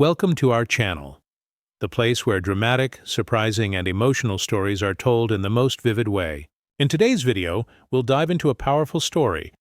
Welcome to our channel, the place where dramatic, surprising, and emotional stories are told in the most vivid way. In today's video, we'll dive into a powerful story.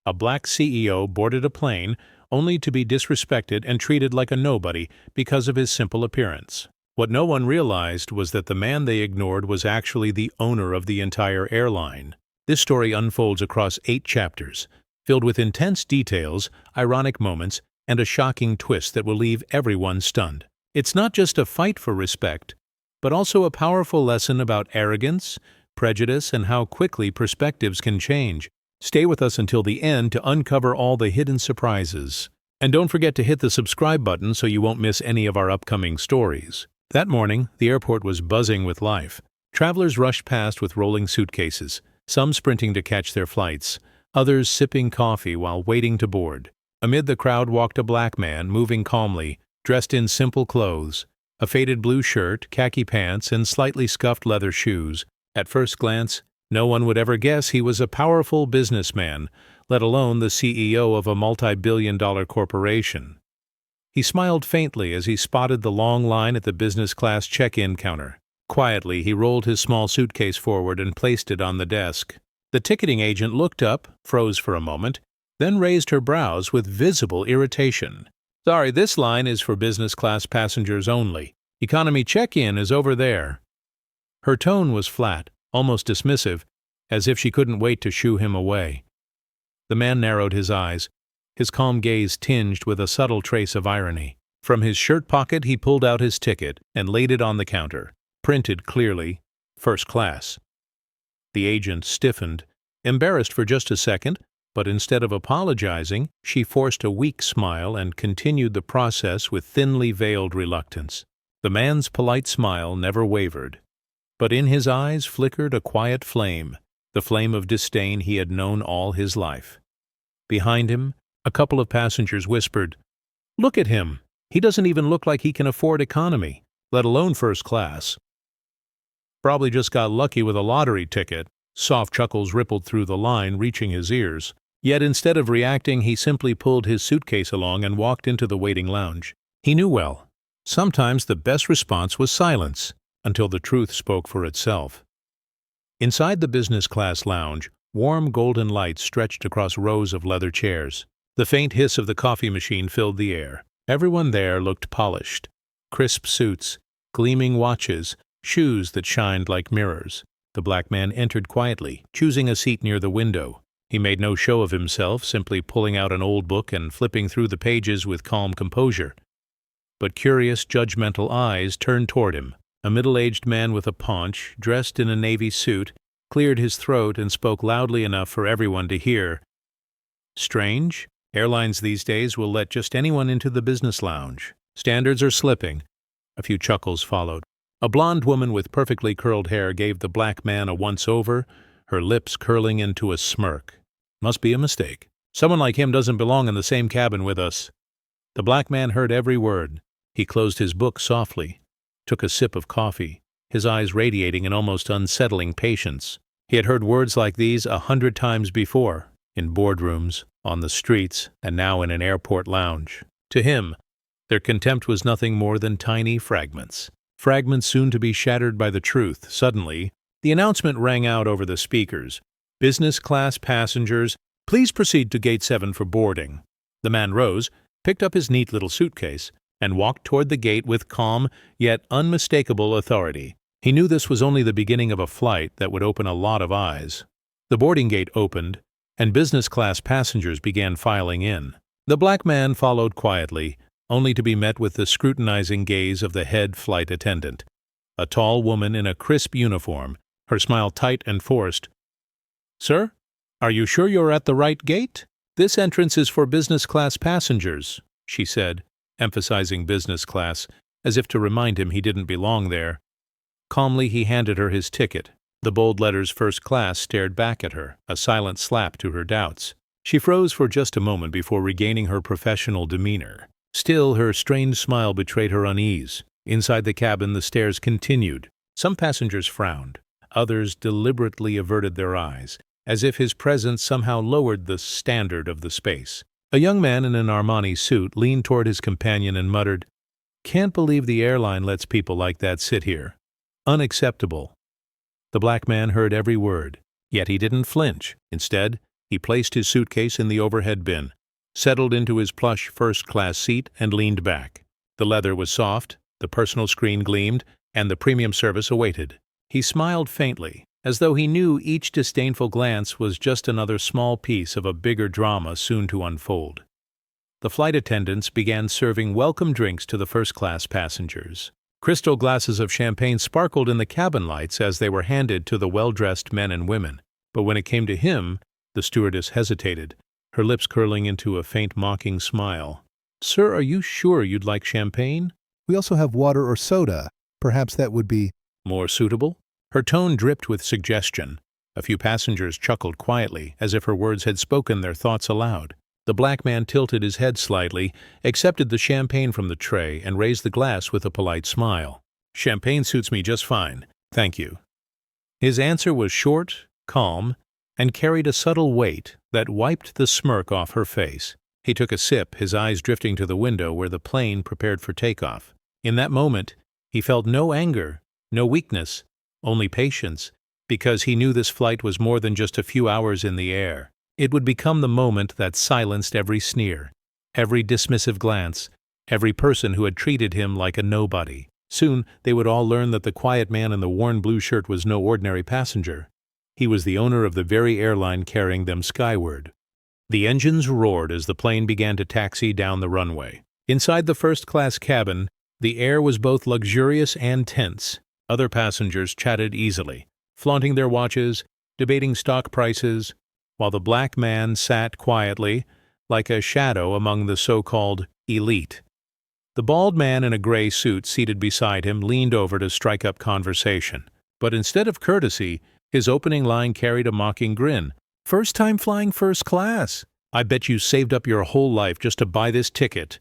A black CEO boarded a plane only to be disrespected and treated like a nobody because of his simple appearance. What no one realized was that the man they ignored was actually the owner of the entire airline. This story unfolds across 8 chapters, filled with intense details, ironic moments, and a shocking twist that will leave everyone stunned. It's not just a fight for respect, but also a powerful lesson about arrogance, prejudice, and how quickly perspectives can change. Stay with us until the end to uncover all the hidden surprises. And don't forget to hit the subscribe button so you won't miss any of our upcoming stories. That morning, the airport was buzzing with life. Travelers rushed past with rolling suitcases, some sprinting to catch their flights, others sipping coffee while waiting to board. Amid the crowd walked a black man, moving calmly, dressed in simple clothes, a faded blue shirt, khaki pants, and slightly scuffed leather shoes. At first glance, no one would ever guess he was a powerful businessman, let alone the CEO of a multi-billion-dollar corporation. He smiled faintly as he spotted the long line at the business-class check-in counter. Quietly, he rolled his small suitcase forward and placed it on the desk. The ticketing agent looked up, froze for a moment, then raised her brows with visible irritation. "Sorry, this line is for business-class passengers only. Economy check-in is over there." Her tone was flat, almost dismissive, as if she couldn't wait to shoo him away. The man narrowed his eyes, his calm gaze tinged with a subtle trace of irony. From his shirt pocket he pulled out his ticket and laid it on the counter, printed clearly, "First class." The agent stiffened, embarrassed for just a second, but instead of apologizing, she forced a weak smile and continued the process with thinly veiled reluctance. The man's polite smile never wavered, but in his eyes flickered a quiet flame, the flame of disdain he had known all his life. Behind him, a couple of passengers whispered, "Look at him! He doesn't even look like he can afford economy, let alone first class. Probably just got lucky with a lottery ticket." Soft chuckles rippled through the line, reaching his ears. Yet instead of reacting, he simply pulled his suitcase along and walked into the waiting lounge. He knew well. Sometimes the best response was silence, until the truth spoke for itself. Inside the business-class lounge, warm golden lights stretched across rows of leather chairs. The faint hiss of the coffee machine filled the air. Everyone there looked polished. Crisp suits, gleaming watches, shoes that shined like mirrors. The black man entered quietly, choosing a seat near the window. He made no show of himself, simply pulling out an old book and flipping through the pages with calm composure. But curious, judgmental eyes turned toward him. A middle-aged man with a paunch, dressed in a navy suit, cleared his throat and spoke loudly enough for everyone to hear. "Strange? Airlines these days will let just anyone into the business lounge. Standards are slipping." A few chuckles followed. A blonde woman with perfectly curled hair gave the black man a once-over, her lips curling into a smirk. "Must be a mistake. Someone like him doesn't belong in the same cabin with us." The black man heard every word. He closed his book softly, took a sip of coffee, his eyes radiating an almost unsettling patience. He had heard words like these 100 times before, in boardrooms, on the streets, and now in an airport lounge. To him, their contempt was nothing more than tiny fragments. Fragments soon to be shattered by the truth. Suddenly, the announcement rang out over the speakers. "Business-class passengers, please proceed to Gate 7 for boarding." The man rose, picked up his neat little suitcase, and walked toward the gate with calm, yet unmistakable authority. He knew this was only the beginning of a flight that would open a lot of eyes. The boarding gate opened, and business-class passengers began filing in. The black man followed quietly, only to be met with the scrutinizing gaze of the head flight attendant, a tall woman in a crisp uniform, her smile tight and forced. "Sir, are you sure you're at the right gate? This entrance is for business-class passengers," she said, emphasizing business class, as if to remind him he didn't belong there. Calmly he handed her his ticket. The bold letters "First Class" stared back at her, a silent slap to her doubts. She froze for just a moment before regaining her professional demeanor. Still, her strained smile betrayed her unease. Inside the cabin, the stares continued. Some passengers frowned. Others deliberately averted their eyes, as if his presence somehow lowered the standard of the space. A young man in an Armani suit leaned toward his companion and muttered, Can't believe the airline lets people like that sit here. Unacceptable. The black man heard every word, yet he didn't flinch. Instead, he placed his suitcase in the overhead bin, settled into his plush first-class seat, and leaned back. The leather was soft, the personal screen gleamed, and the premium service awaited. He smiled faintly, as though he knew each disdainful glance was just another small piece of a bigger drama soon to unfold. The flight attendants began serving welcome drinks to the first-class passengers. Crystal glasses of champagne sparkled in the cabin lights as they were handed to the well-dressed men and women. But when it came to him, the stewardess hesitated, her lips curling into a faint mocking smile. "Sir, are you sure you'd like champagne? We also have water or soda. Perhaps that would be more suitable?" Her tone dripped with suggestion. A few passengers chuckled quietly, as if her words had spoken their thoughts aloud. The black man tilted his head slightly, accepted the champagne from the tray, and raised the glass with a polite smile. "Champagne suits me just fine, thank you." His answer was short, calm, and carried a subtle weight that wiped the smirk off her face. He took a sip, his eyes drifting to the window where the plane prepared for takeoff. In that moment, he felt no anger, no weakness, only patience, because he knew this flight was more than just a few hours in the air. It would become the moment that silenced every sneer, every dismissive glance, every person who had treated him like a nobody. Soon, they would all learn that the quiet man in the worn blue shirt was no ordinary passenger. He was the owner of the very airline carrying them skyward. The engines roared as the plane began to taxi down the runway. Inside the first-class cabin, the air was both luxurious and tense. Other passengers chatted easily, flaunting their watches, debating stock prices, while the black man sat quietly, like a shadow among the so-called elite. The bald man in a gray suit seated beside him leaned over to strike up conversation. But instead of courtesy, his opening line carried a mocking grin. "First time flying first class. I bet you saved up your whole life just to buy this ticket."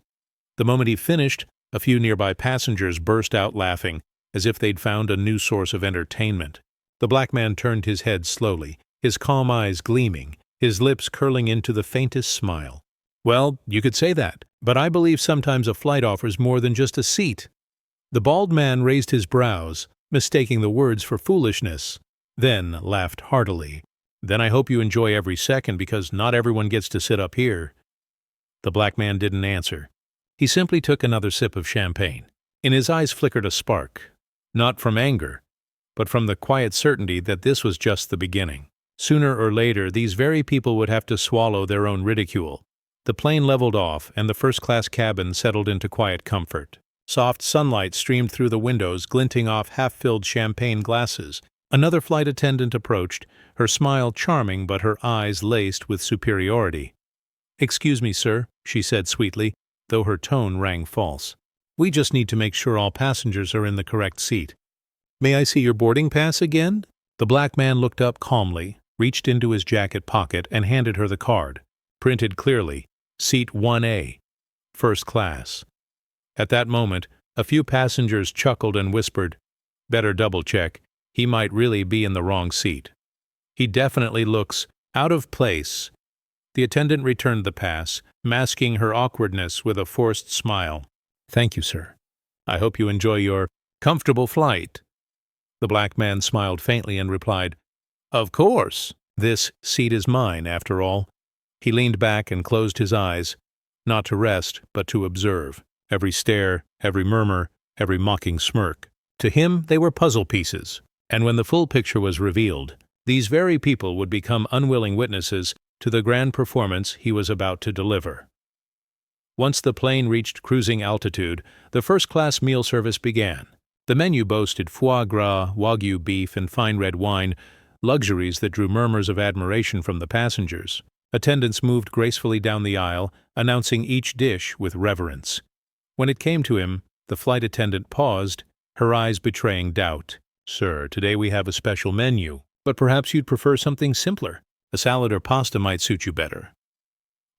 The moment he finished, a few nearby passengers burst out laughing, as if they'd found a new source of entertainment. The black man turned his head slowly, his calm eyes gleaming, his lips curling into the faintest smile. "Well, you could say that, but I believe sometimes a flight offers more than just a seat." The bald man raised his brows, mistaking the words for foolishness, then laughed heartily. "Then I hope you enjoy every second, because not everyone gets to sit up here." The black man didn't answer. He simply took another sip of champagne. In his eyes flickered a spark, not from anger, but from the quiet certainty that this was just the beginning. Sooner or later, these very people would have to swallow their own ridicule. The plane leveled off, and the first-class cabin settled into quiet comfort. Soft sunlight streamed through the windows, glinting off half-filled champagne glasses. Another flight attendant approached, her smile charming but her eyes laced with superiority. "Excuse me, sir," she said sweetly, though her tone rang false. "We just need to make sure all passengers are in the correct seat. May I see your boarding pass again?" The black man looked up calmly, reached into his jacket pocket, and handed her the card, printed clearly, Seat 1A, First Class. At that moment, a few passengers chuckled and whispered, "Better double-check. He might really be in the wrong seat. He definitely looks out of place." The attendant returned the pass, masking her awkwardness with a forced smile. "Thank you, sir. I hope you enjoy your comfortable flight." The black man smiled faintly and replied, "Of course. This seat is mine, after all." He leaned back and closed his eyes, not to rest, but to observe. Every stare, every murmur, every mocking smirk. To him, they were puzzle pieces, and when the full picture was revealed, these very people would become unwilling witnesses to the grand performance he was about to deliver. Once the plane reached cruising altitude, the first-class meal service began. The menu boasted foie gras, wagyu beef, and fine red wine, luxuries that drew murmurs of admiration from the passengers. Attendants moved gracefully down the aisle, announcing each dish with reverence. When it came to him, the flight attendant paused, her eyes betraying doubt. "Sir, today we have a special menu, but perhaps you'd prefer something simpler. A salad or pasta might suit you better."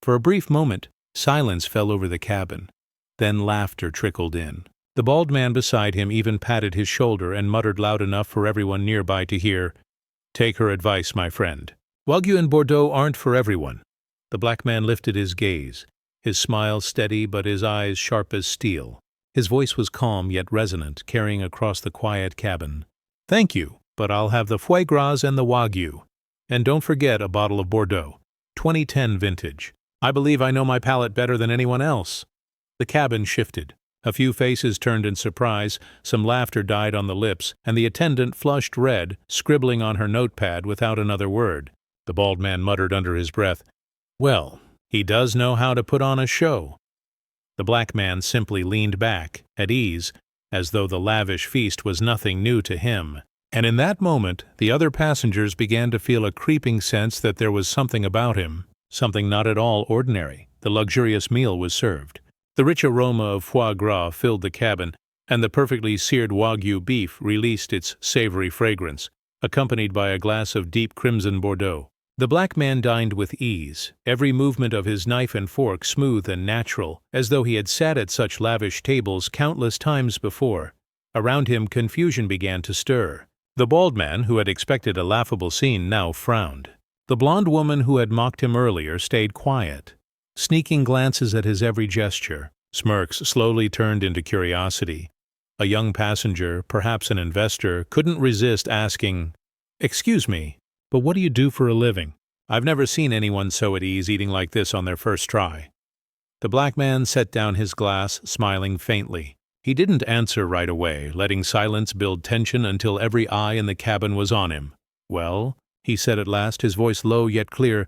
For a brief moment, silence fell over the cabin. Then laughter trickled in. The bald man beside him even patted his shoulder and muttered loud enough for everyone nearby to hear, "Take her advice, my friend. Wagyu and Bordeaux aren't for everyone." The black man lifted his gaze, his smile steady but his eyes sharp as steel. His voice was calm yet resonant, carrying across the quiet cabin. "Thank you, but I'll have the foie gras and the wagyu. And don't forget a bottle of Bordeaux, 2010 vintage. I believe I know my palate better than anyone else." The cabin shifted. A few faces turned in surprise, some laughter died on the lips, and the attendant flushed red, scribbling on her notepad without another word. The bald man muttered under his breath, "Well, he does know how to put on a show." The black man simply leaned back, at ease, as though the lavish feast was nothing new to him. And in that moment, the other passengers began to feel a creeping sense that there was something about him, something not at all ordinary. The luxurious meal was served. The rich aroma of foie gras filled the cabin, and the perfectly seared wagyu beef released its savory fragrance, accompanied by a glass of deep crimson Bordeaux. The black man dined with ease, every movement of his knife and fork smooth and natural, as though he had sat at such lavish tables countless times before. Around him confusion began to stir. The bald man, who had expected a laughable scene, now frowned. The blonde woman who had mocked him earlier stayed quiet, sneaking glances at his every gesture. Smirks slowly turned into curiosity. A young passenger, perhaps an investor, couldn't resist asking, "Excuse me, but what do you do for a living? I've never seen anyone so at ease eating like this on their first try." The black man set down his glass, smiling faintly. He didn't answer right away, letting silence build tension until every eye in the cabin was on him. "Well," he said at last, his voice low yet clear,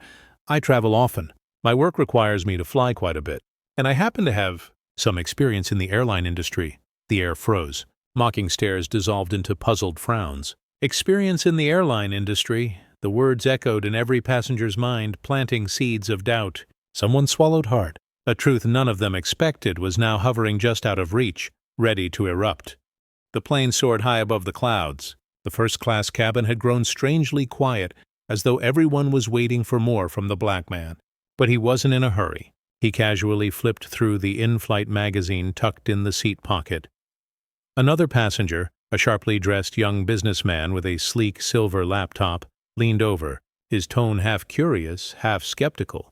"I travel often. My work requires me to fly quite a bit, and I happen to have some experience in the airline industry." The air froze. Mocking stares dissolved into puzzled frowns. Experience in the airline industry. The words echoed in every passenger's mind, planting seeds of doubt. Someone swallowed hard. A truth none of them expected was now hovering just out of reach, ready to erupt. The plane soared high above the clouds. The first-class cabin had grown strangely quiet, as though everyone was waiting for more from the black man. But he wasn't in a hurry. He casually flipped through the in-flight magazine tucked in the seat pocket. Another passenger, a sharply dressed young businessman with a sleek silver laptop, leaned over, his tone half curious, half skeptical.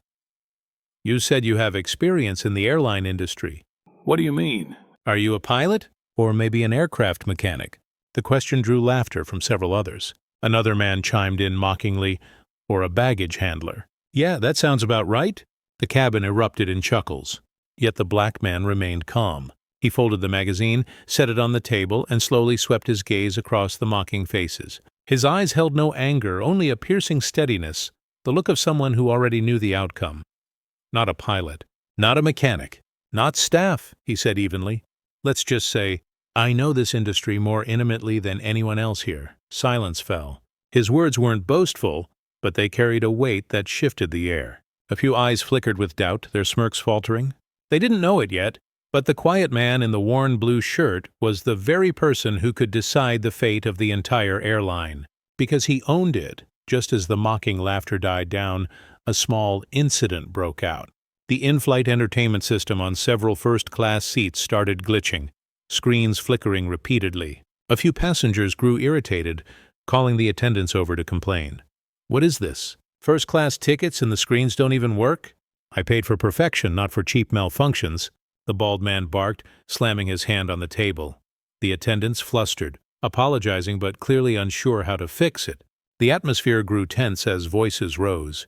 "You said you have experience in the airline industry. What do you mean? Are you a pilot? Or maybe an aircraft mechanic?" The question drew laughter from several others. Another man chimed in mockingly, "Or a baggage handler." "Yeah, that sounds about right." The cabin erupted in chuckles. Yet the black man remained calm. He folded the magazine, set it on the table, and slowly swept his gaze across the mocking faces. His eyes held no anger, only a piercing steadiness, the look of someone who already knew the outcome. "Not a pilot, not a mechanic, not staff," he said evenly. "Let's just say, I know this industry more intimately than anyone else here." Silence fell. His words weren't boastful, but they carried a weight that shifted the air. A few eyes flickered with doubt, their smirks faltering. They didn't know it yet, but the quiet man in the worn blue shirt was the very person who could decide the fate of the entire airline. Because he owned it. Just as the mocking laughter died down, a small incident broke out. The in-flight entertainment system on several first-class seats started glitching, screens flickering repeatedly. A few passengers grew irritated, calling the attendants over to complain. "What is this? First-class tickets and the screens don't even work? I paid for perfection, not for cheap malfunctions," the bald man barked, slamming his hand on the table. The attendants flustered, apologizing but clearly unsure how to fix it. The atmosphere grew tense as voices rose.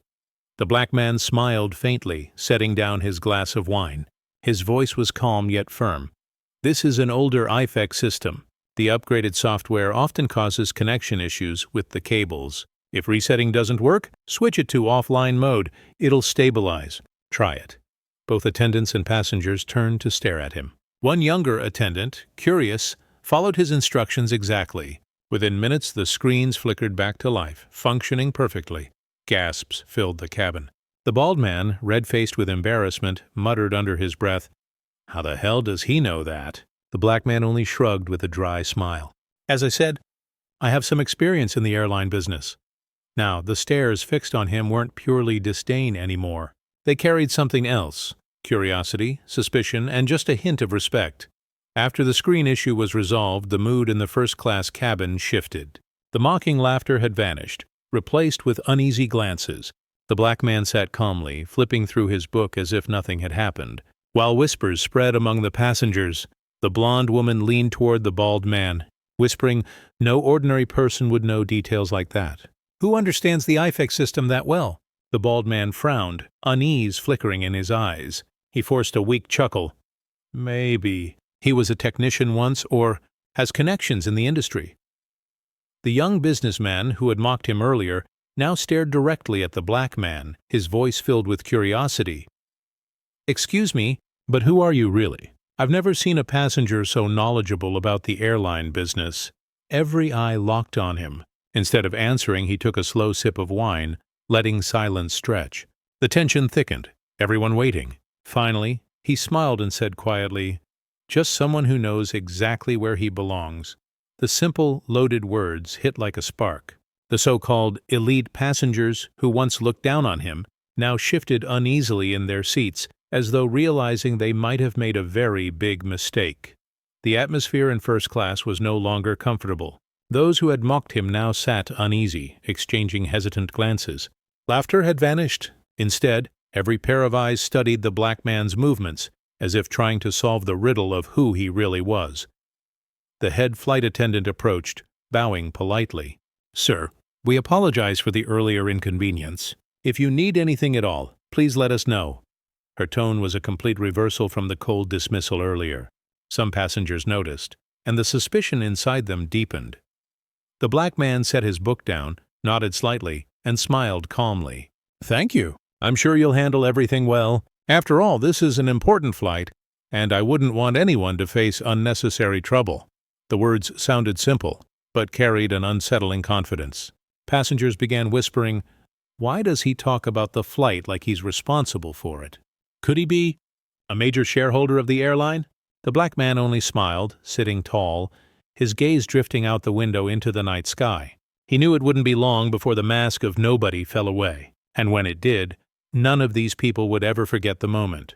The black man smiled faintly, setting down his glass of wine. His voice was calm yet firm. "This is an older IFEC system. The upgraded software often causes connection issues with the cables. If resetting doesn't work, switch it to offline mode. It'll stabilize. Try it." Both attendants and passengers turned to stare at him. One younger attendant, curious, followed his instructions exactly. Within minutes, the screens flickered back to life, functioning perfectly. Gasps filled the cabin. The bald man, red-faced with embarrassment, muttered under his breath, "How the hell does he know that?" The black man only shrugged with a dry smile. "As I said, I have some experience in the airline business." Now, the stares fixed on him weren't purely disdain anymore. They carried something else: curiosity, suspicion, and just a hint of respect. After the screen issue was resolved, the mood in the first-class cabin shifted. The mocking laughter had vanished, replaced with uneasy glances. The black man sat calmly, flipping through his book as if nothing had happened, while whispers spread among the passengers. The blonde woman leaned toward the bald man, whispering, "No ordinary person would know details like that. Who understands the IFEX system that well?" The bald man frowned, unease flickering in his eyes. He forced a weak chuckle. "Maybe. He was a technician once, or has connections in the industry." The young businessman who had mocked him earlier now stared directly at the black man, his voice filled with curiosity. "Excuse me, but who are you really? I've never seen a passenger so knowledgeable about the airline business." Every eye locked on him. Instead of answering, he took a slow sip of wine, letting silence stretch. The tension thickened, everyone waiting. Finally, he smiled and said quietly, "Just someone who knows exactly where he belongs." The simple, loaded words hit like a spark. The so-called elite passengers who once looked down on him now shifted uneasily in their seats, as though realizing they might have made a very big mistake. The atmosphere in first class was no longer comfortable. Those who had mocked him now sat uneasy, exchanging hesitant glances. Laughter had vanished. Instead, every pair of eyes studied the black man's movements, as if trying to solve the riddle of who he really was. The head flight attendant approached, bowing politely. "Sir, we apologize for the earlier inconvenience. If you need anything at all, please let us know." Her tone was a complete reversal from the cold dismissal earlier. Some passengers noticed, and the suspicion inside them deepened. The black man set his book down, nodded slightly, and smiled calmly. "Thank you. I'm sure you'll handle everything well. After all, this is an important flight, and I wouldn't want anyone to face unnecessary trouble." The words sounded simple, but carried an unsettling confidence. Passengers began whispering, "Why does he talk about the flight like he's responsible for it? Could he be a major shareholder of the airline?" The black man only smiled, sitting tall, his gaze drifting out the window into the night sky. He knew it wouldn't be long before the mask of nobody fell away, and when it did, none of these people would ever forget the moment.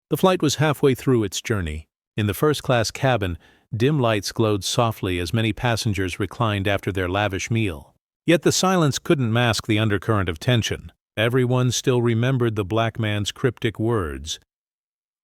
The flight was halfway through its journey. In the first-class cabin, dim lights glowed softly as many passengers reclined after their lavish meal. Yet the silence couldn't mask the undercurrent of tension. Everyone still remembered the black man's cryptic words.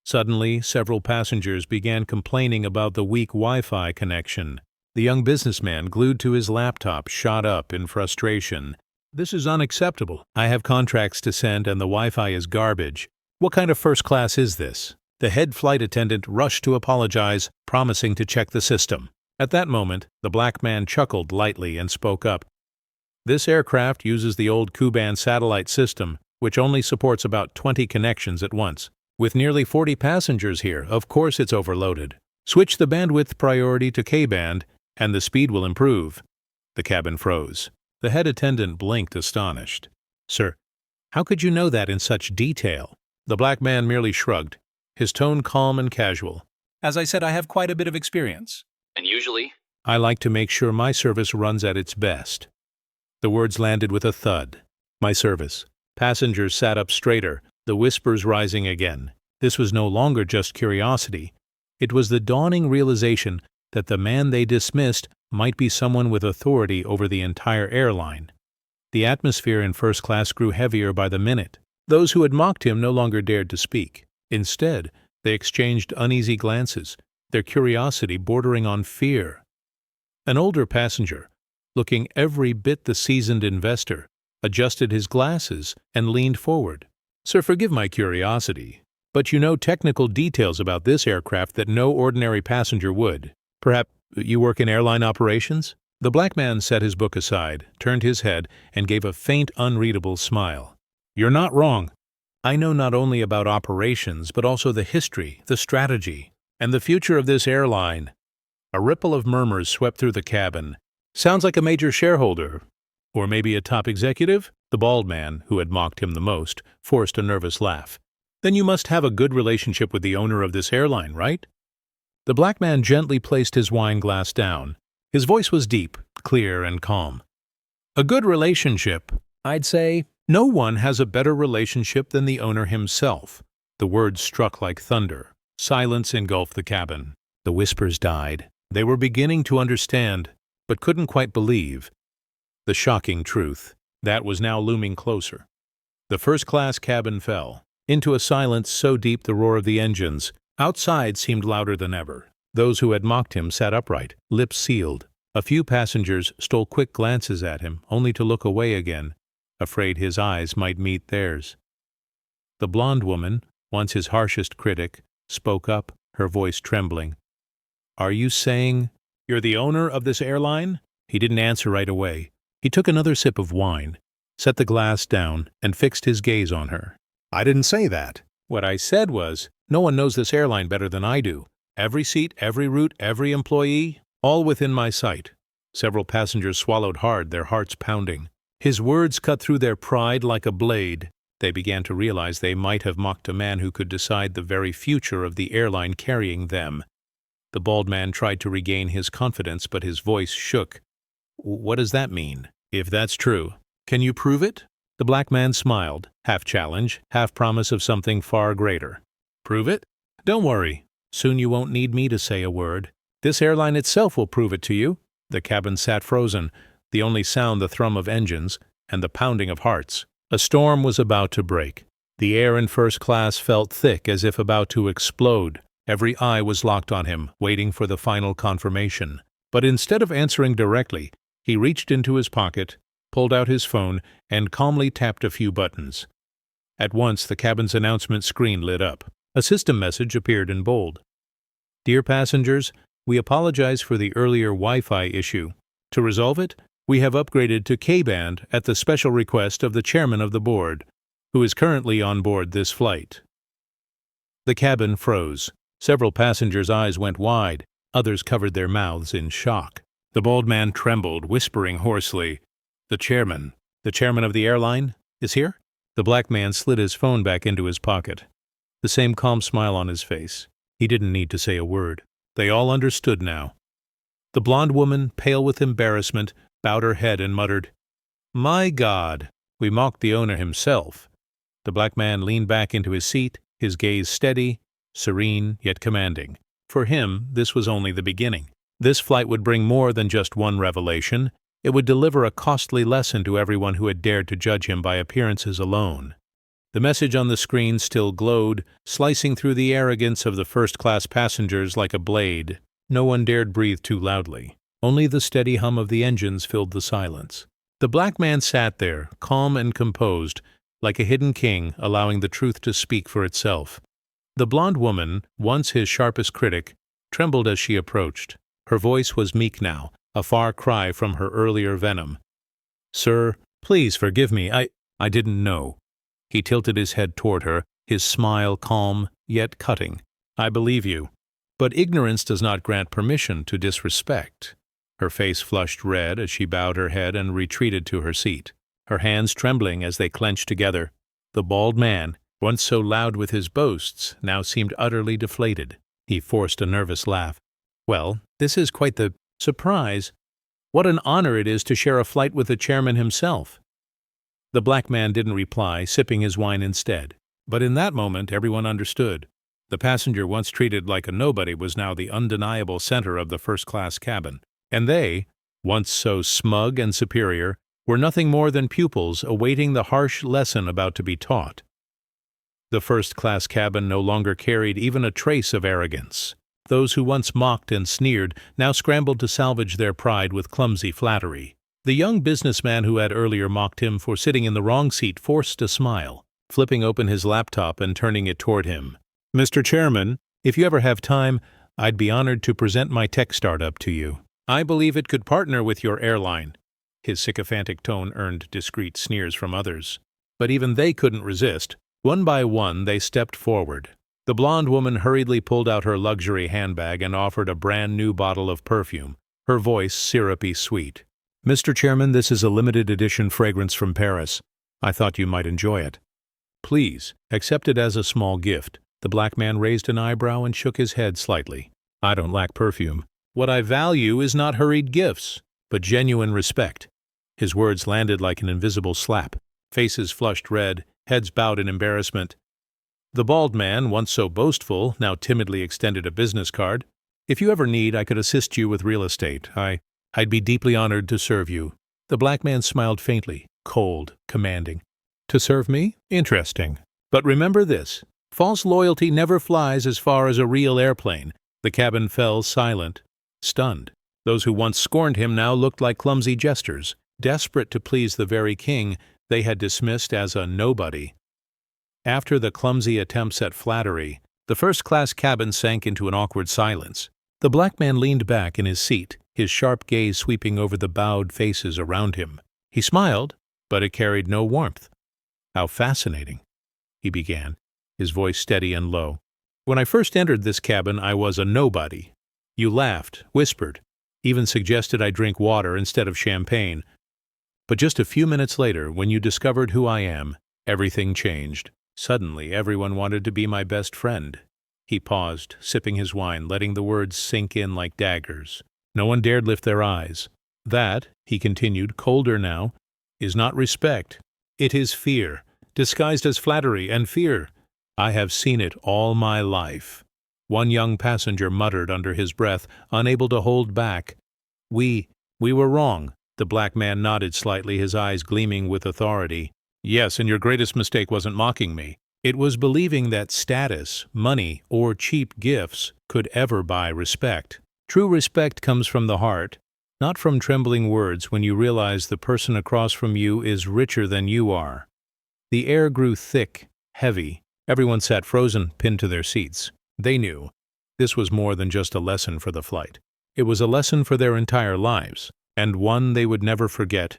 Suddenly, several passengers began complaining about the weak Wi-Fi connection. The young businessman, glued to his laptop, shot up in frustration. "This is unacceptable. I have contracts to send and the Wi-Fi is garbage. What kind of first class is this?" The head flight attendant rushed to apologize, promising to check the system. At that moment, the black man chuckled lightly and spoke up. "This aircraft uses the old Ku-band satellite system, which only supports about 20 connections at once. With nearly 40 passengers here, of course it's overloaded. Switch the bandwidth priority to K-band, and the speed will improve." The cabin froze. The head attendant blinked, astonished. "Sir, how could you know that in such detail?" The black man merely shrugged, his tone calm and casual. "As I said, I have quite a bit of experience. And usually, I like to make sure my service runs at its best." The words landed with a thud. "My service." Passengers sat up straighter, the whispers rising again. This was no longer just curiosity. It was the dawning realization that the man they dismissed might be someone with authority over the entire airline. The atmosphere in first class grew heavier by the minute. Those who had mocked him no longer dared to speak. Instead, they exchanged uneasy glances, their curiosity bordering on fear. An older passenger, looking every bit the seasoned investor, adjusted his glasses and leaned forward. "Sir, forgive my curiosity, but you know technical details about this aircraft that no ordinary passenger would. Perhaps you work in airline operations?" The black man set his book aside, turned his head, and gave a faint, unreadable smile. "You're not wrong. I know not only about operations, but also the history, the strategy, and the future of this airline." A ripple of murmurs swept through the cabin. "Sounds like a major shareholder. Or maybe a top executive?" The bald man, who had mocked him the most, forced a nervous laugh. "Then you must have a good relationship with the owner of this airline, right?" The black man gently placed his wine glass down. His voice was deep, clear, and calm. "A good relationship? I'd say no one has a better relationship than the owner himself." The words struck like thunder. Silence engulfed the cabin. The whispers died. They were beginning to understand, but couldn't quite believe. The shocking truth. That was now looming closer. The first-class cabin fell into a silence so deep the roar of the engines outside seemed louder than ever. Those who had mocked him sat upright, lips sealed. A few passengers stole quick glances at him, only to look away again, afraid his eyes might meet theirs. The blonde woman, once his harshest critic, spoke up, her voice trembling. "Are you saying you're the owner of this airline?" He didn't answer right away. He took another sip of wine, set the glass down, and fixed his gaze on her. I didn't say that. "What I said was, no one knows this airline better than I do. Every seat, every route, every employee, all within my sight." Several passengers swallowed hard, their hearts pounding. His words cut through their pride like a blade. They began to realize they might have mocked a man who could decide the very future of the airline carrying them. The bald man tried to regain his confidence, but his voice shook. "What does that mean? If that's true, can you prove it?" The black man smiled, half challenge, half promise of something far greater. "Prove it? Don't worry. Soon you won't need me to say a word. This airline itself will prove it to you." The cabin sat frozen, the only sound the thrum of engines and the pounding of hearts. A storm was about to break. The air in first class felt thick as if about to explode. Every eye was locked on him, waiting for the final confirmation. But instead of answering directly, he reached into his pocket, pulled out his phone, and calmly tapped a few buttons. At once the cabin's announcement screen lit up. A system message appeared in bold. "Dear passengers, we apologize for the earlier Wi-Fi issue. To resolve it, we have upgraded to K-band at the special request of the chairman of the board, who is currently on board this flight." The cabin froze. Several passengers' eyes went wide. Others covered their mouths in shock. The bald man trembled, whispering hoarsely, The chairman of the airline, is here?" The black man slid his phone back into his pocket. The same calm smile on his face. He didn't need to say a word. They all understood now. The blonde woman, pale with embarrassment, bowed her head and muttered, "My God, we mocked the owner himself." The black man leaned back into his seat, his gaze steady, serene yet commanding. For him, this was only the beginning. This flight would bring more than just one revelation. It would deliver a costly lesson to everyone who had dared to judge him by appearances alone. The message on the screen still glowed, slicing through the arrogance of the first-class passengers like a blade. No one dared breathe too loudly. Only the steady hum of the engines filled the silence. The black man sat there, calm and composed, like a hidden king, allowing the truth to speak for itself. The blonde woman, once his sharpest critic, trembled as she approached. Her voice was meek now, a far cry from her earlier venom. "Sir, please forgive me. I didn't know." He tilted his head toward her, his smile calm, yet cutting. "I believe you. But ignorance does not grant permission to disrespect." Her face flushed red as she bowed her head and retreated to her seat, her hands trembling as they clenched together. The bald man, once so loud with his boasts, now seemed utterly deflated. He forced a nervous laugh. "Well, this is quite the surprise. What an honor it is to share a flight with the chairman himself." The black man didn't reply, sipping his wine instead. But in that moment, everyone understood. The passenger once treated like a nobody was now the undeniable center of the first-class cabin. And they, once so smug and superior, were nothing more than pupils awaiting the harsh lesson about to be taught. The first-class cabin no longer carried even a trace of arrogance. Those who once mocked and sneered now scrambled to salvage their pride with clumsy flattery. The young businessman who had earlier mocked him for sitting in the wrong seat forced a smile, flipping open his laptop and turning it toward him. "Mr. Chairman, if you ever have time, I'd be honored to present my tech startup to you. I believe it could partner with your airline." His sycophantic tone earned discreet sneers from others. But even they couldn't resist. One by one, they stepped forward. The blonde woman hurriedly pulled out her luxury handbag and offered a brand-new bottle of perfume, her voice syrupy sweet. "Mr. Chairman, this is a limited edition fragrance from Paris. I thought you might enjoy it. Please, accept it as a small gift." The black man raised an eyebrow and shook his head slightly. "I don't lack perfume. What I value is not hurried gifts, but genuine respect." His words landed like an invisible slap. Faces flushed red, heads bowed in embarrassment. The bald man, once so boastful, now timidly extended a business card. "If you ever need, I could assist you with real estate. I'd be deeply honored to serve you." The black man smiled faintly, cold, commanding. "To serve me? Interesting. But remember this. False loyalty never flies as far as a real airplane. The cabin fell silent, stunned. Those who once scorned him now looked like clumsy jesters, desperate to please the very king they had dismissed as a nobody. After the clumsy attempts at flattery, the first-class cabin sank into an awkward silence. The black man leaned back in his seat, his sharp gaze sweeping over the bowed faces around him. He smiled, but it carried no warmth. "How fascinating," he began, his voice steady and low. "When I first entered this cabin, I was a nobody. You laughed, whispered, even suggested I drink water instead of champagne. But just a few minutes later, when you discovered who I am, everything changed. Suddenly, everyone wanted to be my best friend." He paused, sipping his wine, letting the words sink in like daggers. No one dared lift their eyes. "That," he continued, colder now, "is not respect. It is fear, disguised as flattery and fear. I have seen it all my life." One young passenger muttered under his breath, unable to hold back. We were wrong." The black man nodded slightly, his eyes gleaming with authority. "Yes, and your greatest mistake wasn't mocking me. It was believing that status, money, or cheap gifts could ever buy respect. True respect comes from the heart, not from trembling words when you realize the person across from you is richer than you are." The air grew thick, heavy. Everyone sat frozen, pinned to their seats. They knew this was more than just a lesson for the flight. It was a lesson for their entire lives, and one they would never forget.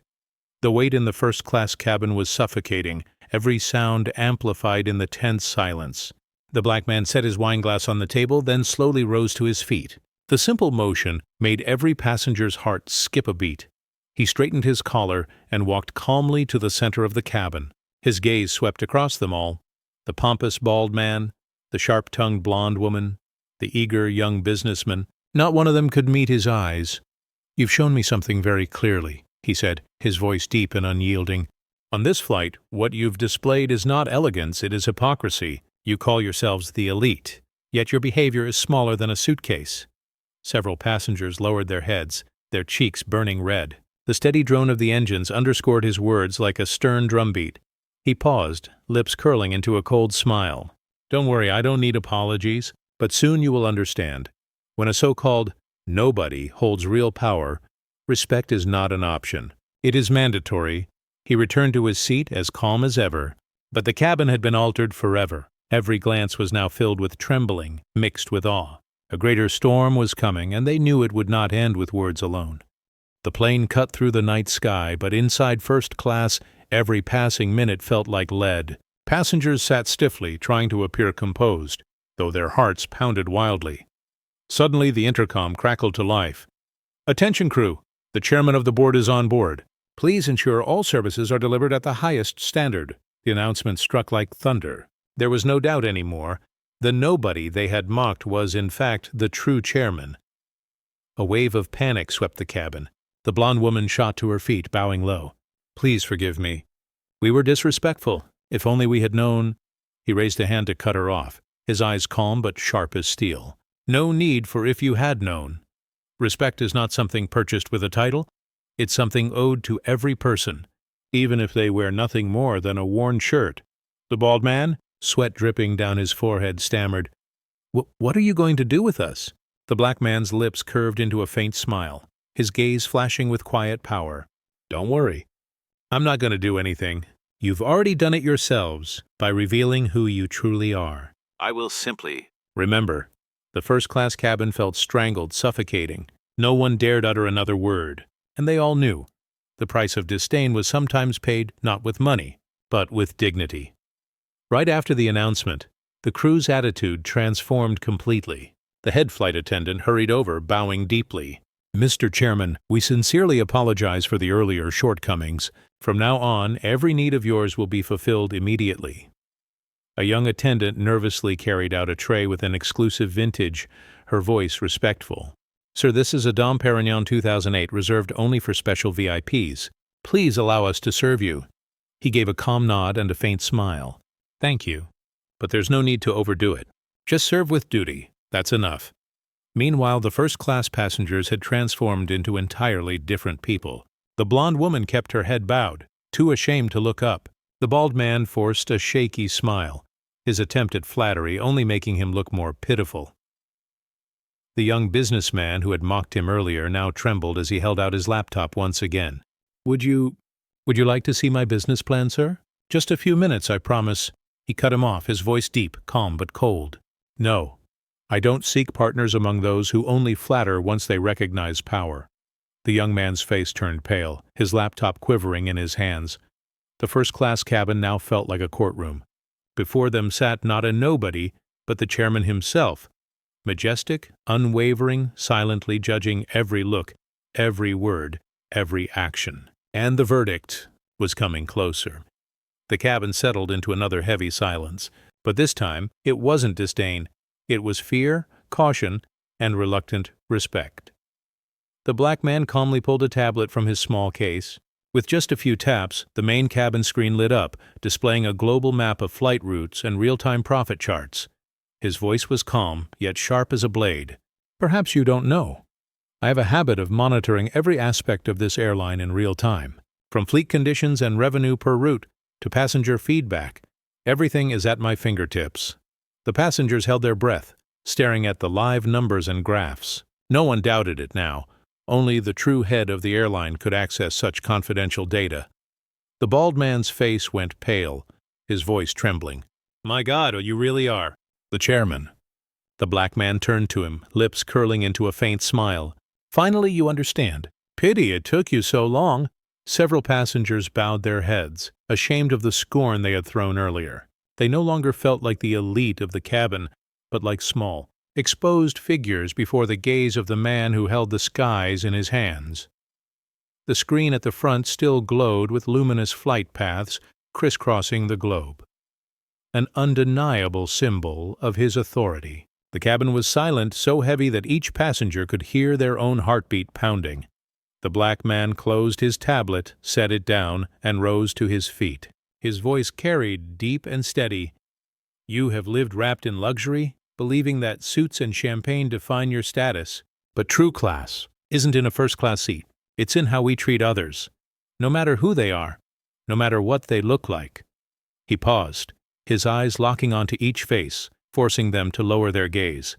The weight in the first-class cabin was suffocating, every sound amplified in the tense silence. The black man set his wineglass on the table, then slowly rose to his feet. The simple motion made every passenger's heart skip a beat. He straightened his collar and walked calmly to the center of the cabin. His gaze swept across them all. The pompous bald man, the sharp-tongued blonde woman, the eager young businessman. Not one of them could meet his eyes. "You've shown me something very clearly," he said, his voice deep and unyielding. "On this flight, what you've displayed is not elegance, it is hypocrisy. You call yourselves the elite, yet your behavior is smaller than a suitcase." Several passengers lowered their heads, their cheeks burning red. The steady drone of the engines underscored his words like a stern drumbeat. He paused, lips curling into a cold smile. "Don't worry, I don't need apologies, but soon you will understand. When a so-called nobody holds real power, respect is not an option. It is mandatory." He returned to his seat as calm as ever, but the cabin had been altered forever. Every glance was now filled with trembling, mixed with awe. A greater storm was coming, and they knew it would not end with words alone. The plane cut through the night sky, but inside first class, every passing minute felt like lead. Passengers sat stiffly, trying to appear composed, though their hearts pounded wildly. Suddenly, the intercom crackled to life. "Attention, crew! The chairman of the board is on board. Please ensure all services are delivered at the highest standard." The announcement struck like thunder. There was no doubt anymore. The nobody they had mocked was, in fact, the true chairman. A wave of panic swept the cabin. The blonde woman shot to her feet, bowing low. "Please forgive me. We were disrespectful. If only we had known—" He raised a hand to cut her off, his eyes calm but sharp as steel. "No need for if you had known. Respect is not something purchased with a title. It's something owed to every person, even if they wear nothing more than a worn shirt." The bald man, sweat dripping down his forehead, stammered, What are you going to do with us?" The black man's lips curved into a faint smile, his gaze flashing with quiet power. "Don't worry. I'm not going to do anything. You've already done it yourselves by revealing who you truly are. I will simply—" Remember, the first-class cabin felt strangled, suffocating. No one dared utter another word, and they all knew. The price of disdain was sometimes paid not with money, but with dignity. Right after the announcement, the crew's attitude transformed completely. The head flight attendant hurried over, bowing deeply. "Mr. Chairman, we sincerely apologize for the earlier shortcomings. From now on, every need of yours will be fulfilled immediately." A young attendant nervously carried out a tray with an exclusive vintage, her voice respectful. "Sir, this is a Dom Perignon 2008 reserved only for special VIPs. Please allow us to serve you." He gave a calm nod and a faint smile. "Thank you. But there's no need to overdo it. Just serve with duty. That's enough." Meanwhile, the first-class passengers had transformed into entirely different people. The blonde woman kept her head bowed, too ashamed to look up. The bald man forced a shaky smile, his attempt at flattery only making him look more pitiful. The young businessman who had mocked him earlier now trembled as he held out his laptop once again. Would you like to see my business plan, sir? Just a few minutes, I promise." He cut him off, his voice deep, calm but cold. "No. I don't seek partners among those who only flatter once they recognize power." The young man's face turned pale, his laptop quivering in his hands. The first-class cabin now felt like a courtroom. Before them sat not a nobody, but the chairman himself, majestic, unwavering, silently judging every look, every word, every action. And the verdict was coming closer. The cabin settled into another heavy silence, but this time it wasn't disdain. It was fear, caution, and reluctant respect. The black man calmly pulled a tablet from his small case. With just a few taps, the main cabin screen lit up, displaying a global map of flight routes and real-time profit charts. His voice was calm, yet sharp as a blade. "Perhaps you don't know. I have a habit of monitoring every aspect of this airline in real time, from fleet conditions and revenue per route to passenger feedback. Everything is at my fingertips." The passengers held their breath, staring at the live numbers and graphs. No one doubted it now. Only the true head of the airline could access such confidential data. The bald man's face went pale, his voice trembling. "My God, you really are." "The chairman." The black man turned to him, lips curling into a faint smile. "Finally you understand. Pity it took you so long." Several passengers bowed their heads, ashamed of the scorn they had thrown earlier. They no longer felt like the elite of the cabin, but like small, exposed figures before the gaze of the man who held the skies in his hands. The screen at the front still glowed with luminous flight paths crisscrossing the globe, an undeniable symbol of his authority. The cabin was silent, so heavy that each passenger could hear their own heartbeat pounding. The black man closed his tablet, set it down, and rose to his feet. His voice carried, deep and steady. "You have lived wrapped in luxury, believing that suits and champagne define your status. But true class isn't in a first-class seat. It's in how we treat others, no matter who they are, no matter what they look like." He paused, his eyes locking onto each face, forcing them to lower their gaze.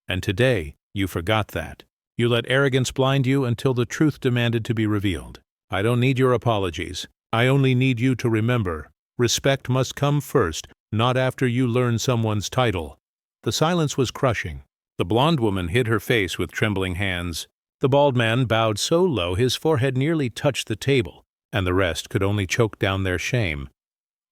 "And today, you forgot that. You let arrogance blind you until the truth demanded to be revealed. I don't need your apologies. I only need you to remember, respect must come first, not after you learn someone's title." The silence was crushing. The blonde woman hid her face with trembling hands. The bald man bowed so low his forehead nearly touched the table, and the rest could only choke down their shame.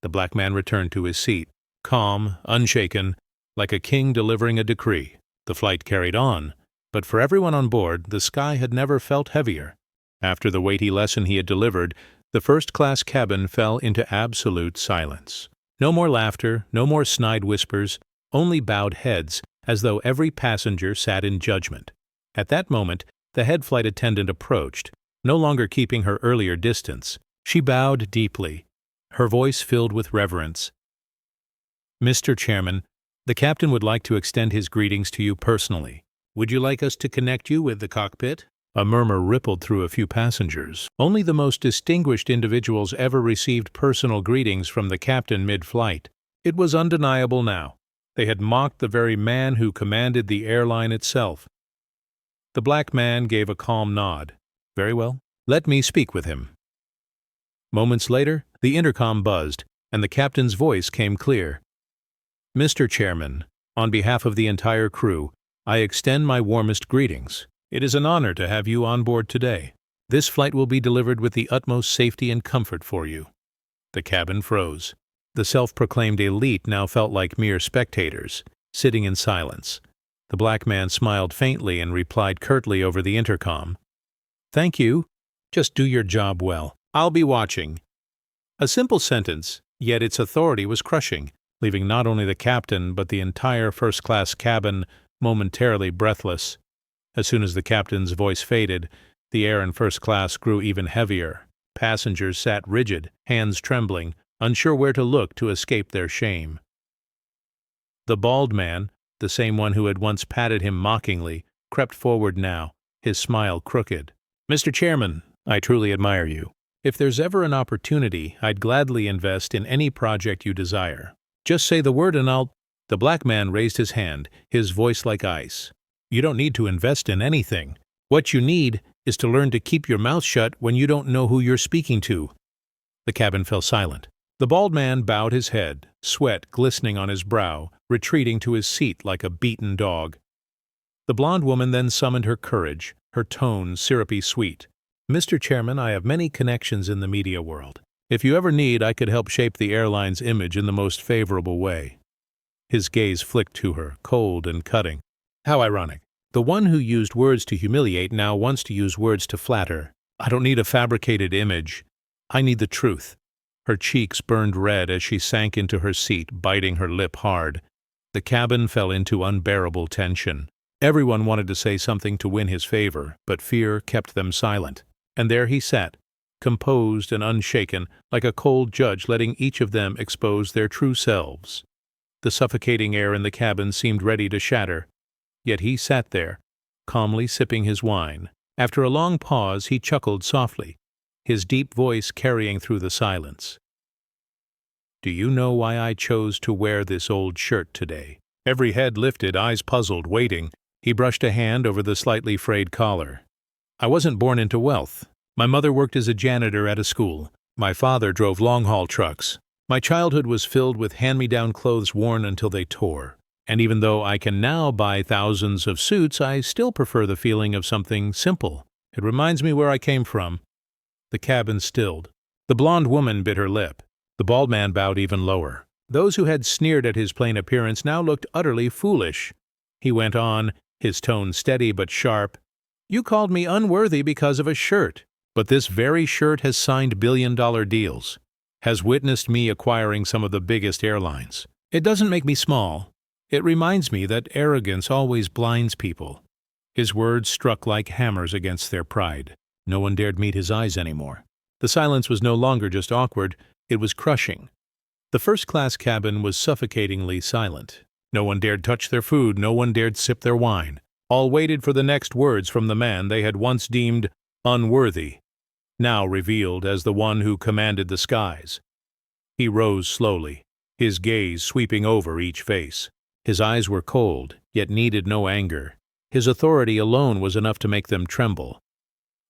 The black man returned to his seat, calm, unshaken, like a king delivering a decree. The flight carried on, but for everyone on board, the sky had never felt heavier. After the weighty lesson he had delivered, the first-class cabin fell into absolute silence. No more laughter, no more snide whispers, only bowed heads, as though every passenger sat in judgment. At that moment, the head flight attendant approached, no longer keeping her earlier distance. She bowed deeply, her voice filled with reverence. "Mr. Chairman, the captain would like to extend his greetings to you personally. Would you like us to connect you with the cockpit?" A murmur rippled through a few passengers. Only the most distinguished individuals ever received personal greetings from the captain mid-flight. It was undeniable now. They had mocked the very man who commanded the airline itself. The black man gave a calm nod. "Very well. Let me speak with him." Moments later, the intercom buzzed, and the captain's voice came clear. "Mr. Chairman, on behalf of the entire crew, I extend my warmest greetings. It is an honor to have you on board today. This flight will be delivered with the utmost safety and comfort for you." The cabin froze. The self-proclaimed elite now felt like mere spectators, sitting in silence. The black man smiled faintly and replied curtly over the intercom. "Thank you. Just do your job well. I'll be watching." A simple sentence, yet its authority was crushing, leaving not only the captain but the entire first-class cabin momentarily breathless. As soon as the captain's voice faded, the air in first class grew even heavier. Passengers sat rigid, hands trembling, unsure where to look to escape their shame. The bald man, the same one who had once patted him mockingly, crept forward now, his smile crooked. "Mr. Chairman, I truly admire you. If there's ever an opportunity, I'd gladly invest in any project you desire. Just say the word and I'll—" The black man raised his hand, his voice like ice. You don't need to invest in anything. What you need is to learn to keep your mouth shut when you don't know who you're speaking to." The cabin fell silent. The bald man bowed his head, sweat glistening on his brow, retreating to his seat like a beaten dog. The blonde woman then summoned her courage, her tone syrupy sweet. "Mr. Chairman, I have many connections in the media world. If you ever need, I could help shape the airline's image in the most favorable way." His gaze flicked to her, cold and cutting. How ironic. The one who used words to humiliate now wants to use words to flatter. "I don't need a fabricated image. I need the truth." Her cheeks burned red as she sank into her seat, biting her lip hard. The cabin fell into unbearable tension. Everyone wanted to say something to win his favor, but fear kept them silent. And there he sat, composed and unshaken, like a cold judge letting each of them expose their true selves. The suffocating air in the cabin seemed ready to shatter. Yet he sat there, calmly sipping his wine. After a long pause, he chuckled softly, his deep voice carrying through the silence. "Do you know why I chose to wear this old shirt today?" Every head lifted, eyes puzzled, waiting. He brushed a hand over the slightly frayed collar. "I wasn't born into wealth. My mother worked as a janitor at a school. My father drove long-haul trucks. My childhood was filled with hand-me-down clothes worn until they tore. And even though I can now buy thousands of suits, I still prefer the feeling of something simple. It reminds me where I came from." The cabin stilled. The blonde woman bit her lip. The bald man bowed even lower. Those who had sneered at his plain appearance now looked utterly foolish. He went on, his tone steady but sharp. "You called me unworthy because of a shirt. But this very shirt has signed billion-dollar deals, has witnessed me acquiring some of the biggest airlines. It doesn't make me small. It reminds me that arrogance always blinds people." His words struck like hammers against their pride. No one dared meet his eyes anymore. The silence was no longer just awkward, it was crushing. The first-class cabin was suffocatingly silent. No one dared touch their food, no one dared sip their wine. All waited for the next words from the man they had once deemed unworthy, now revealed as the one who commanded the skies. He rose slowly, his gaze sweeping over each face. His eyes were cold, yet needed no anger. His authority alone was enough to make them tremble.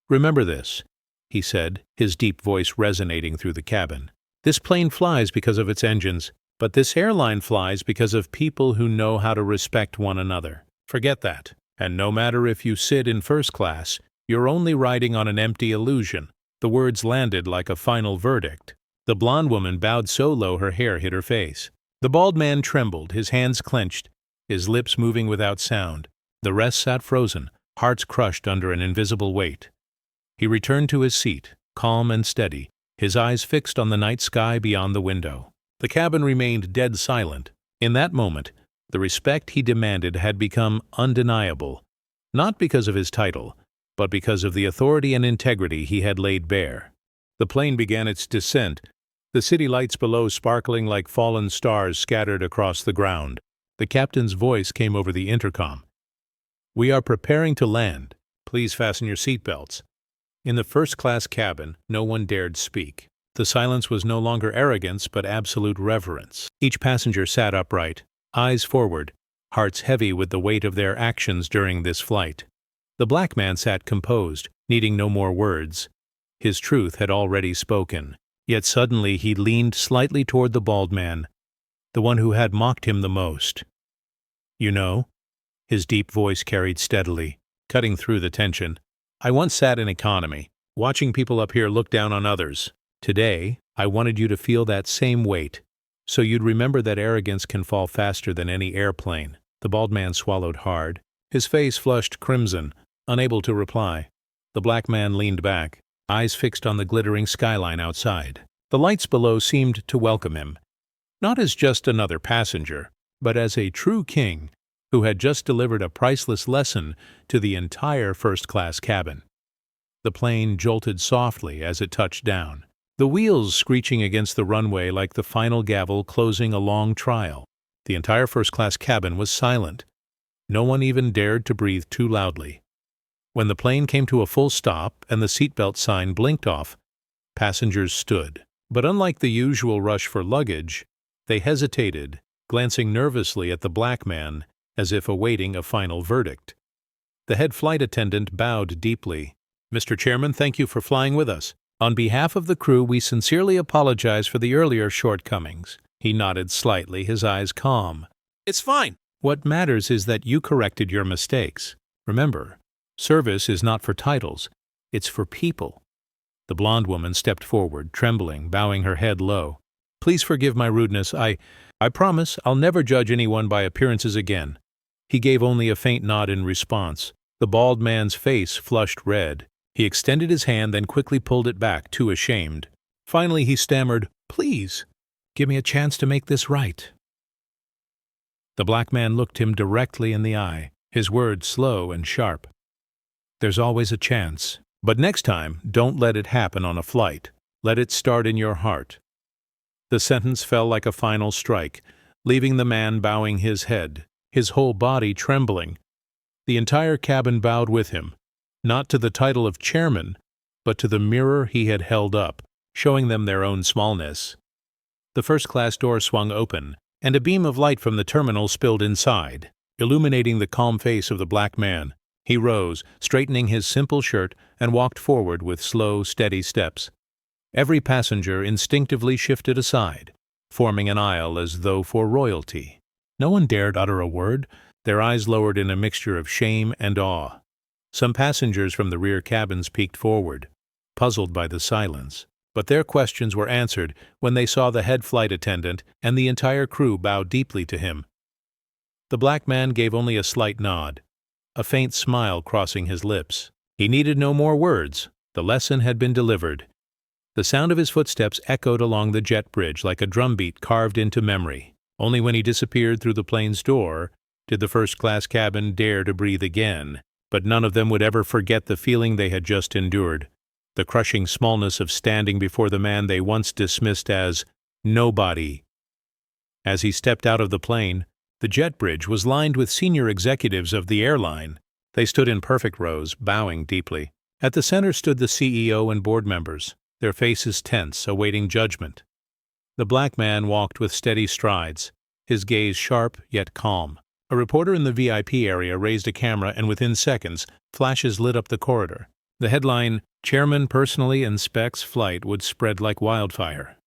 "Remember this," he said, his deep voice resonating through the cabin. "This plane flies because of its engines, but this airline flies because of people who know how to respect one another. Forget that. And no matter if you sit in first class, you're only riding on an empty illusion." The words landed like a final verdict. The blonde woman bowed so low her hair hid her face. The bald man trembled, his hands clenched, his lips moving without sound. The rest sat frozen, hearts crushed under an invisible weight. He returned to his seat, calm and steady, his eyes fixed on the night sky beyond the window. The cabin remained dead silent. In that moment, the respect he demanded had become undeniable, not because of his title, but because of the authority and integrity he had laid bare. The plane began its descent, the city lights below sparkling like fallen stars scattered across the ground. The captain's voice came over the intercom. "We are preparing to land. Please fasten your seatbelts." In the first-class cabin, no one dared speak. The silence was no longer arrogance, but absolute reverence. Each passenger sat upright, eyes forward, hearts heavy with the weight of their actions during this flight. The black man sat composed, needing no more words. His truth had already spoken. Yet suddenly he leaned slightly toward the bald man, the one who had mocked him the most. "You know," his deep voice carried steadily, cutting through the tension, "I once sat in economy, watching people up here look down on others. Today, I wanted you to feel that same weight, so you'd remember that arrogance can fall faster than any airplane." The bald man swallowed hard. His face flushed crimson, unable to reply. The black man leaned back, eyes fixed on the glittering skyline outside. The lights below seemed to welcome him, not as just another passenger, but as a true king who had just delivered a priceless lesson to the entire first-class cabin. The plane jolted softly as it touched down, the wheels screeching against the runway like the final gavel closing a long trial. The entire first-class cabin was silent. No one even dared to breathe too loudly. When the plane came to a full stop and the seatbelt sign blinked off, passengers stood. But unlike the usual rush for luggage, they hesitated, glancing nervously at the black man as if awaiting a final verdict. The head flight attendant bowed deeply. "Mr. Chairman, thank you for flying with us. On behalf of the crew, we sincerely apologize for the earlier shortcomings." He nodded slightly, his eyes calm. "It's fine. What matters is that you corrected your mistakes. Remember, service is not for titles, it's for people." The blonde woman stepped forward, trembling, bowing her head low. "Please forgive my rudeness. I promise I'll never judge anyone by appearances again." He gave only a faint nod in response. The bald man's face flushed red. He extended his hand, then quickly pulled it back, too ashamed. Finally he stammered, "Please, give me a chance to make this right." The black man looked him directly in the eye, his words slow and sharp. "There's always a chance. But next time, don't let it happen on a flight. Let it start in your heart." The sentence fell like a final strike, leaving the man bowing his head, his whole body trembling. The entire cabin bowed with him, not to the title of chairman, but to the mirror he had held up, showing them their own smallness. The first-class door swung open, and a beam of light from the terminal spilled inside, illuminating the calm face of the black man. He rose, straightening his simple shirt, and walked forward with slow, steady steps. Every passenger instinctively shifted aside, forming an aisle as though for royalty. No one dared utter a word, their eyes lowered in a mixture of shame and awe. Some passengers from the rear cabins peeked forward, puzzled by the silence, but their questions were answered when they saw the head flight attendant and the entire crew bow deeply to him. The black man gave only a slight nod, a faint smile crossing his lips. He needed no more words. The lesson had been delivered. The sound of his footsteps echoed along the jet bridge like a drumbeat carved into memory. Only when he disappeared through the plane's door did the first-class cabin dare to breathe again. But none of them would ever forget the feeling they had just endured, the crushing smallness of standing before the man they once dismissed as nobody. As he stepped out of the plane, the jet bridge was lined with senior executives of the airline. They stood in perfect rows, bowing deeply. At the center stood the CEO and board members, their faces tense, awaiting judgment. The black man walked with steady strides, his gaze sharp yet calm. A reporter in the VIP area raised a camera, and within seconds, flashes lit up the corridor. The headline, "Chairman personally inspects flight," would spread like wildfire.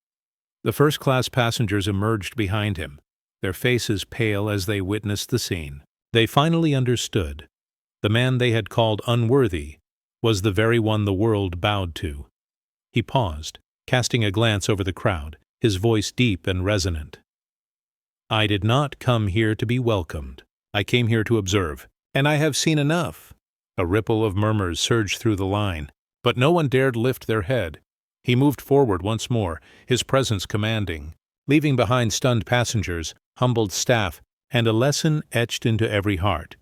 The first-class passengers emerged behind him, their faces pale as they witnessed the scene. They finally understood. The man they had called unworthy was the very one the world bowed to. He paused, casting a glance over the crowd, his voice deep and resonant. "I did not come here to be welcomed. I came here to observe, and I have seen enough." A ripple of murmurs surged through the line, but no one dared lift their head. He moved forward once more, his presence commanding, leaving behind stunned passengers, humbled staff, and a lesson etched into every heart.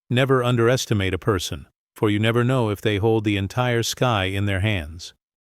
Never underestimate a person, for you never know if they hold the entire sky in their hands.